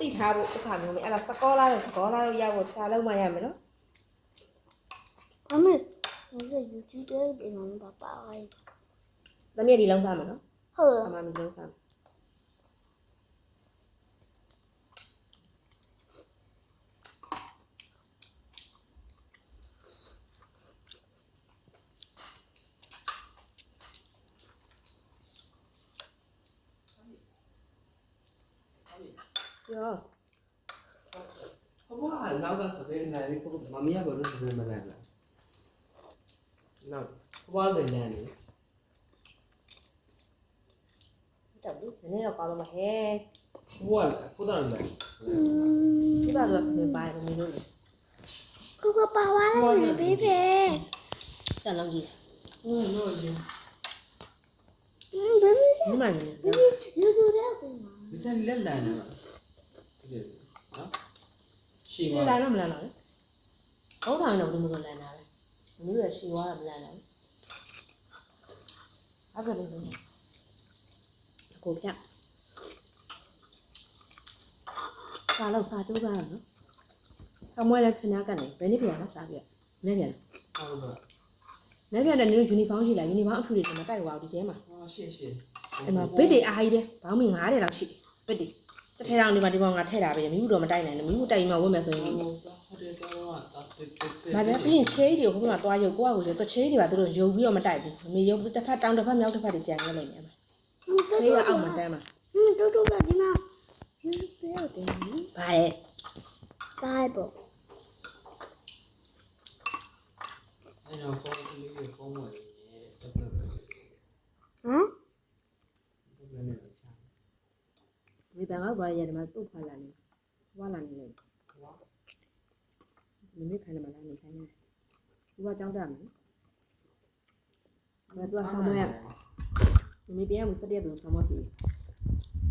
တိထားဖို့အခါမျိုးလေးအဲ့ဒါစကောလာလို့ရဖို့စာလုံးမရမယ်နော်အမေ我在 YouTube 里面爸爸哎。သမီးဒီလုံးစားမယ်နော်ဟုတ်အမမီလုံးစားရောဘာနောက်ကစပင်းလာပြီမမီးကဘာလို့စပင်းမလာလဲနောက်ဘာလဲလဲနေတက်ဘူးနည်းတော့ကောင်းလို့မဟဲဘာလဲခုဒါလဲဒီပါလို့စပင်းပါရမင်းတို့လေကိုကပါဝါလာဘေးဘေ တက်လုံးကြီးနော်ကြီးဘေးဘေ ဒီမှာနေလူတို့တဲ့ကိုမှာ ဒီစက်လက်လန်နော်ရှီ ရှ ပါ ည်လာတော့မလန်တော့လေဘုံထောင်တော့ဒီလိုလန်တာလေမင်းတို့ကရှည်သွားတာမလန်တော့အဲ့ဒါလည်းကိုပြစားလို့စားကြိုးစားရနော်အမွေးလည်းခဏကနေဘယ်နေ့ပြန်လာစားပြလဲပြန် ဟုတ်ပါ လဲပြန်တဲ့နင်တို့ယူနီဖောင်းရှိလားယူနီဖောင်းအထူတွေကျွန်တော်တိုက်သွားဒီထဲမှာ ရှေ့အဲ့မှာဘစ်တွေအားကြီးပဲဘောင်းမီ900လောက်ရှိဘစ်တွေတစ်ထဲတောင်ဒီမှာဒီကောင်ငါထည့်တာပဲမိဘူးတော့မတိုက်နိုင်ဘူးမိဘူးတိုက်ရင်မှဝတ်မယ်ဆိုရင်ဟုတ်တယ်တော့မာကြပြီးရင်ချေးတွေကိုခုနကသွားရုပ်ကိုကကိုတချေးတွေပါသူတို့ရုပ်ပြီးတော့မတိုက်ဘူးမေရုပ်တစ်ဖက်တောင်တစ်ဖက်မြောက်တစ်ဖက်တွေကြံနေလိမ့်မယ်ချေးကအောက်မှာတန်းမှာတို့လာဒီမှာယူပေးတယ် ဘာလဲ ဆိုင်ပေါ့အဲ့တော့ဖုန်းလေးဖုန်းဝင်တက်တက်ပဲဟမ်မိဘကဘာရတယ်မှာသူ့ဖလာနေဝါလာနေလေမင်းခိုင်းတယ်မလားနေခိုင်းတယ်သူကကြောင်းတက်မယ်နော်သူကဆောင်းမရမင်းပြန်မှုစတဲ့သူဆောင်းမပြီ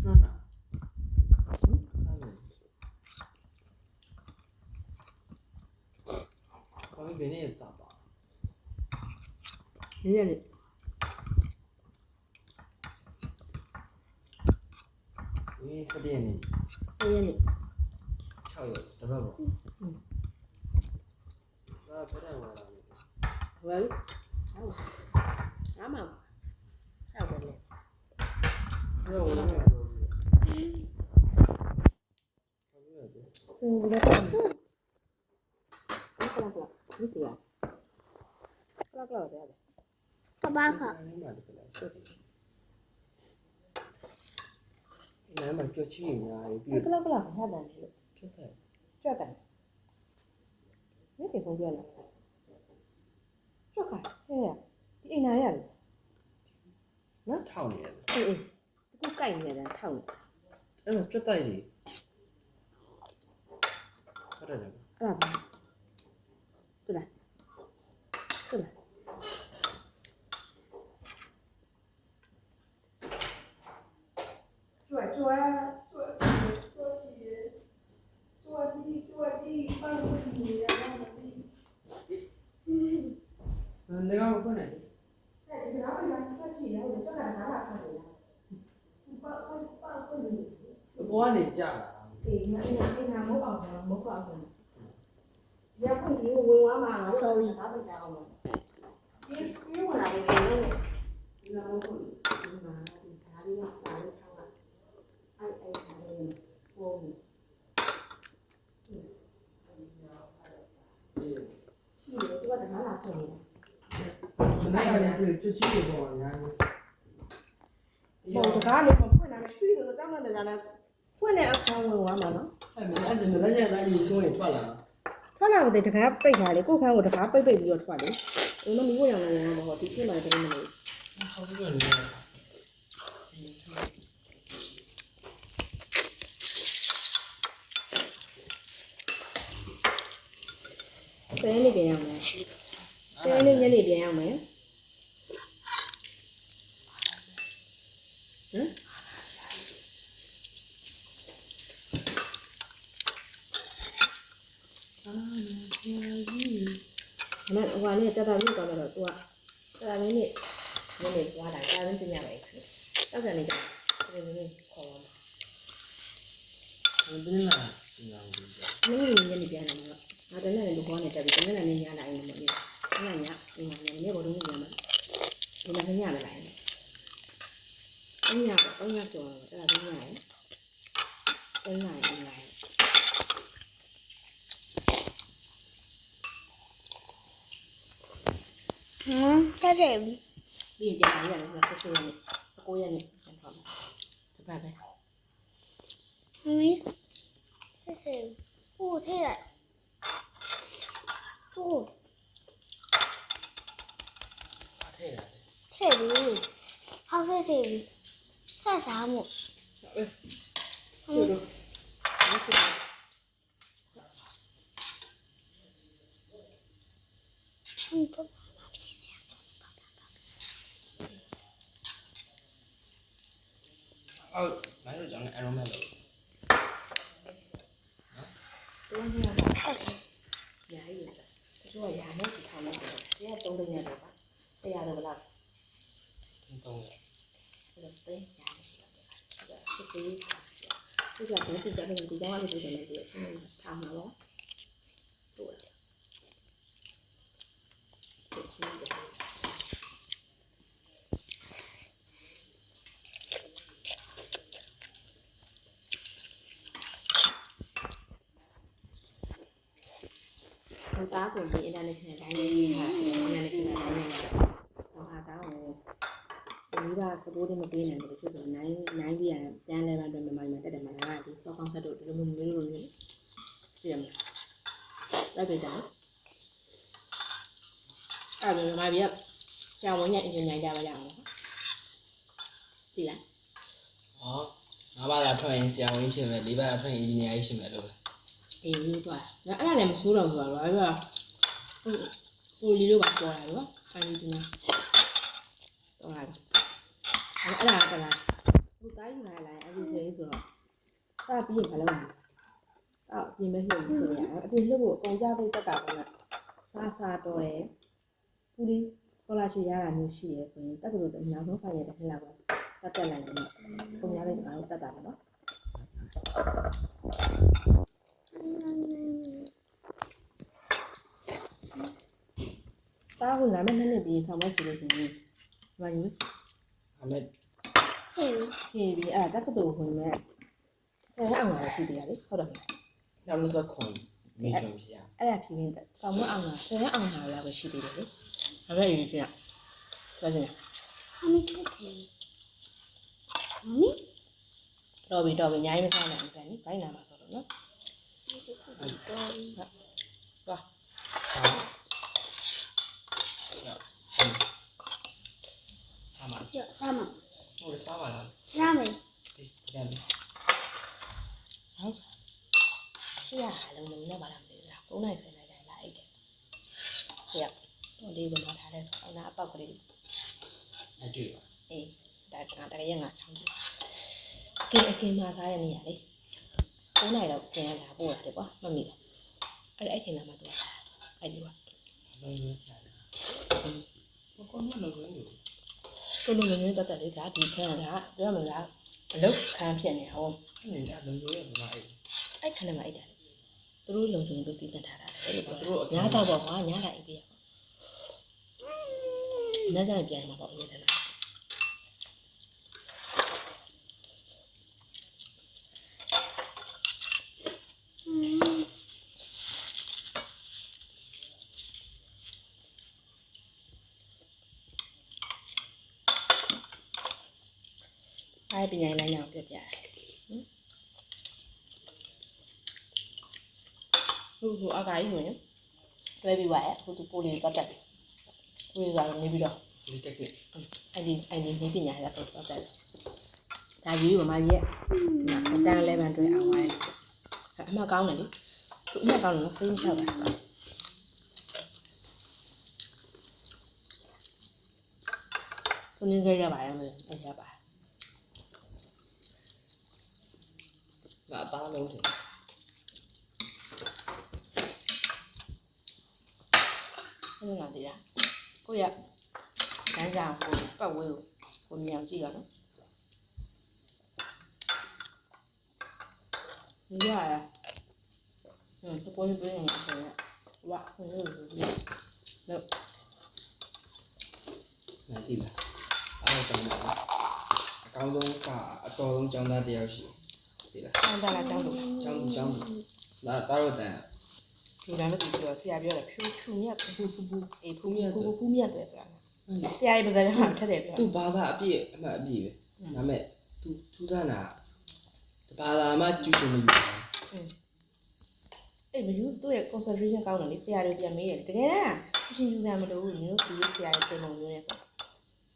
နော်နော်ဘာဘယ်နဲ့ကြာပါနေရလေဒီစတဲ့နေဆေးရလေ6ရက်တပတ်ပေါ့ဒါဖက်တယ်လာတယ်ဝယ်ဟုတ်အားမဟုတ်တယ်လေအဲ့တော့ဝင်နေစင်ဘူးလည်းကလကဒီစီရကလကရတယ် ပပခ နားမှာကြွချီညာပြီး ကလကလာဟာတယ်လို့ ကြွတ်တယ် ကြွတယ်နေပြေဖုန်းပြောလားကြွခါဟဲ့ဒီအိမ်နာရတယ်နော် ထောက်နေတယ် အေးဒီကိုကြိုက်နေတယ်ထောက်နေ အဲ့တော့ကြွတ်တိုက်နေဟုတ်တယ်အဲ့ဒါဘာတူလားတူလားကျွတ်내가 못 보내. 뭐 안에 있잖아. 내가 그 주치기 뭐 야. 뭐 가네 뭐 ဖွင့်လာတယ်ရွှေလို့တောင်းတယ်ကြာလားဖွင့်တဲ့အခန်းဝင်သွားမှာနော် အဲ့မင်းအဲ့ဒါလည်းလည်းယူချိုးရင်ထွက်လာ ထွက်လာတဲ့တကားပိတ်ထားလေကိုခန်းကိုတကားပိတ်ပြီးတော့ထွက်လေအဲ့တော့မီးဝင်အောင်ဝင်မှာပေါ့ဒီဖြစ်မှာတကယ်မလို့ ဟုတ်ပြီလေ ဆဲနေပြန်ရမယ် နေ့ညနေပြန်ရောက်မယ်ဟမ်ဟိုကနေတက်တာမြုပ်သွားတော့ तू ကတက်တာမင်းနေ့ညနေသွားတာဒါလည်းတင်ရမယ်တောက်ကြနေကြတယ်ဒီနေ့ခေါ်ပါမယ် ဒီနေ့လားဒီကောင်ကြီး မင်းတို့ညနေပြန်လာမှာငါတနေ့လည်းလူကောင်းနေတက်ပြီတနေ့လည်းညလာရင်မနေ့ညနေဘောလုံးညမှာဒီမှာညမလာရင်ညကျော်အဲ့ဒါညရင်အဲ့လာရင်လာရင် တက်တယ် ပြီးရင်ပြန်လာရတယ်ဆက်ရက်နေ့9ရက်နေ့ပြန်သွားမယ်တပတ်ပဲ မမီတက်တယ်ဟိုထဲလိုက်ဟို ဘာထဲတာလဲ ထဲပြီဟောက်ထဲပြီဆက်စားမှု ဟုတ်တော့ ဟုတ်တော့ အော်မင်းတို့ကြောင့်အရုံးမဲ့လို့ တော်နေရတာဟုတ်တယ်ညာကြီးတယ်သူကညာနဲ့စီထောင်းလိုက်တယ်တရား3သိန်းနဲ့တော့ပါတရားတော့ဘလား တော့ အဲ့တော့သိညာနဲ့စီတော့တယ်စစ်သေးသူကဘယ်သူကြတယ်ဒီကောင်ကလည်းပြောတယ်လေအချင်းထားမှာတော့တို့တယ်ဒီချင်းတယ် 我打算给咱那现在咱这哈，咱那现在咱那个，我哈打我，我一把是多的没给人，就是难点，咱来完专门买买点买来的，小黄菜都都没有人，是吗？来别讲，二边买别，像我年就年家不讲了，对啦。 ဟောငါးပါးသာထွက်ရင်ဆရာဝန်ဖြစ်မယ်လေးပါးသာထွက်ရင်အင်ဂျင်နီယာကြီးဖြစ်မယ်လို့ အေးလို့သွား။အဲ့ဒါလည်းမဆိုးတော့ဘူးကွာ။ဘာလို့လဲ။ဟိုလီတို့ကပေါ်လာတယ်ကွာ။အဲ့ဒီဒီမှာတော့လာတယ်။အဲ့ဒါကလာ။ဟိုတိုင်းလာလာအဲ့ဒီစေးဆိုတော့တာပြီးရင်ဘာလုပ်လဲ။အော်ပြင်မဲ့လို့ဆိုရအပြင်လို့အကုန်ကြသိတက်တာပေါ့နော်။စာစာတော်တယ်။ပူလီခေါ်လာချင်ရတာမျိုးရှိရဲဆိုရင်တက်တယ်လို့အများဆုံးဆိုင်ရတယ်ခက်လာကွာ။တက်လိုက်တယ်နော်။ပုံများလေးကတော့တက်တာနော်။ တားကငါမနဲ့နေပြီးဆောင်မကြည့်လို့ရှိရင်ဘာယူ အမေ ထဲပြီ ဖြေပြီးအဲ့ဒါတက္ကသိုလ်ဝင်မဲ့အဲ့ဒါအောင်လာရှိသေးရလေဟုတ်တယ်မလား နောက်လို့စခွန်မိချုံဖြစ်ရ အဲ့ဒါဖြေပြီးဆောင်မအောင်လာဆယ်အောင်လာလာပဲရှိသေးတယ်လေဒါပဲယူရှင်ပြောချင် မမီတက်တယ်မမီ တော့ပြီးအများကြီးမစားနိုင်ဘူးဆိုင်နိဘိုင်းလာမှာဆိုတော့နော် တော်ပြီ သွား ဟာဟာမ ရစားမ ဟိုစားပါလား စားမယ် ဒီတမ်း ဟုတ်ရှိရလုံးလုံးနဲ့ပါလားမသိဘူးလား9နိုင်10နိုင်တိုင်းလာအိတ်တယ်ဟေ့တော့လေးကမှထားတယ်အဲ့ဒါအပေါက်ကလေး အဲ့တွေ့ပါ အေးဒါကတကယ်ငါချောင်းတယ်အကင်မှာစားတဲ့နေရာလေ9နိုင်တော့ကျန်လာပို့ရတယ်ကွာမမီလားအဲ့ချိန်လာမှသူအဲ့ဒီကွာ လုံးလုံးချာတယ်ဘကောမလုံးလုံးလို့ သူ့လိုမျိုးတက်တက်လေးကဒီခန်းကပြောမလားအလုတ်ခန်းဖြစ်နေအောင် အဲ့ဒါလုံးလုံးရဲ့မလားအဲ့ အဲ့ခန်းထဲမှာအိတ်တာသူတို့လုံလုံသူတည်တတ်ထားတာလေသူတို့ညစားပေါ့ကွာညလာအိတ်ပြရညကြပြန်မှာပေါ့အရင်ကလားအဲ့ပညာရေးလမ်းကြောင်းပြပြတယ်ဟိုအကားကြီးဝင်တွဲပြီးပါရဲ့ဟိုသူပိုးလေးတော့တက်တယ်ပိုးလေးကနေပြီးတော့ ဒီတက်ကစ် အဲ့ဒီနေပညာရေးတော့တော့တက်တယ်ဒါကြီးကမကြီးရဲ့တန်း11တွဲအောင်ပါလေအမှကောင်းတယ်လေသူအမှကောင်းတယ်နော်စိတ်မချပါဘူး ဆွနေခဲ့ရပါတယ်မလို့အဲ့ရပါ ငါအသားလုံးတယ် အဲ့လိုလားဒီလားကိုရစမ်းကြအောင်ကိုပတ်ဝဲကိုမြောင်ကြည့်ရနော်ဒီရရစပေါ်ပြီးနေတယ်ဝါဟိုလိုလို့ ငါသိလားအားကြောင်းတာအကောင်းဆုံးကအတော်ဆုံးကျောင်းသားတယောက်ရှိသိလား ဆောင်းတာလားတောင်းလို့ ကျောင်းသူလာတာတော့တန် ဒီလားမသိဘူးဆရာပြောတယ်ဖြူမြတ်ဖူအေးဖူမြတ်တယ်ကွာဆရာကြီးပါဇာတ်ဟာထက်တယ်ပြော သူဘာသာအပြည့်အမှတ်အပြည့်ပဲဒါမဲ့သူထူးဆန်းတာဘာသာမှကျူးချင်မယူဘူး အဲ့မယူသူ့ရဲ့ concentration ကောင်းတယ်လေဆရာတွေပြန်မေးတယ်တကယ်လားရှင်ယူတာမလို့ဘူးမျိုးသူဆရာရဲ့စိတ်မုံမျိုးနဲ့ဆို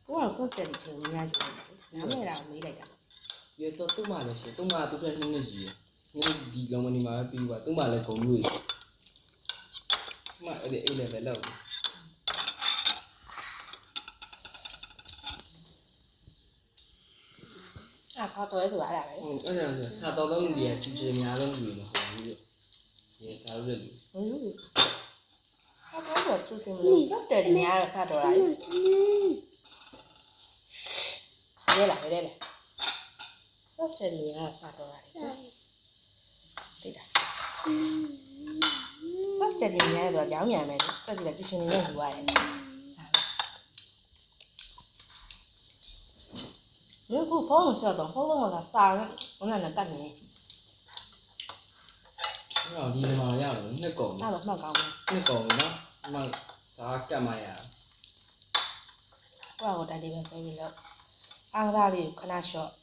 ကိုကတော့ first study ချင်းများယူတယ်နားမဲ့တာမေးလိုက်တာ ရတော့သူ့မှာလည်းရှိသူ့မှာသူ့ထက်နှင်းနေရှိရင်းဒီလုံးမနေမှာပြီးပါသူ့မှာလည်းဂုံလို့ရမအဲ့ဒီ A level လောက် အဲ့ခါတော့ဆိုတာအဲ့ဒါပဲ ဟုတ်အဲ့ဒါဆိုစာတော်လုံးလူတွေကကျူးချင်များလုံးလူတွေမဟုတ်ဘူးရေစာရွက်လူ ဟုတ်ဘူးအဲ့တော့သူချင်းမလို့ first study များတော့စတော့ရတယ်ရဲလား first study များတော့စတော့ရတယ်သိတာ first study များတော့ကြောင်းမြန်မယ်တက်ကြည့်လိုက်ကျရှင်နေနေယူရတယ်如果放了小东，放了它撒了，我奶奶干呢， ဟောဒီမှာရတော့နှစ်ကုံ 那都蛮高的。 နှစ်ကုံနော်အမှစာကတ်မှရ 我我带这边可以了，按照里可那小，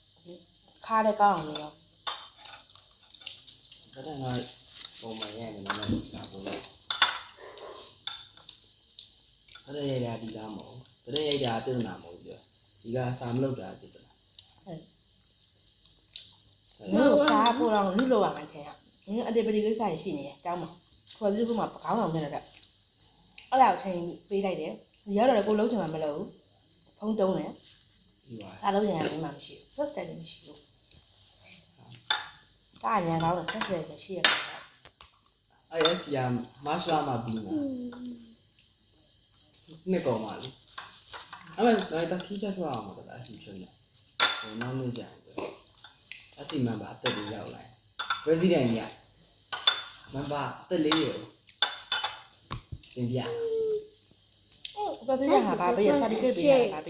卡的高没有， ဒါတော့ငါပုံမှန်ရမယ်နော်စာပေါ်လို့အဲ့ဒါရတာဒီလားမဟုတ်ဒါရတာပြဿနာမဟုတ်ပြဒီကစာမလုပ်တာပြဿနာ 没有啥不让你老往前呀，而且不这个啥也是呢，知道吗？或者是不嘛不搞上面了的，我俩前背来的，以后来过老钱嘛没老，碰到呢， ဒီပါ 啥老钱也没嘛没事，啥事都没事喽。大年搞了，啥事没事呀？ အဲ့ဒါဆရာမတ်လာမှာပြီးမှာနှစ်ကုံပါလေအဲ့ဒါတော့ခီးချဆွာအောင်တော့အစီချွန်းတယ်ဟိုနောက်နေ့ကျရင်အစီမန်ပါအသက်လေးရောက်လာ president ကြီးမန်ပါအသက်လေးရတင်ပြ 哦，我不知道哈，爸爸也啥都给别人，爸爸。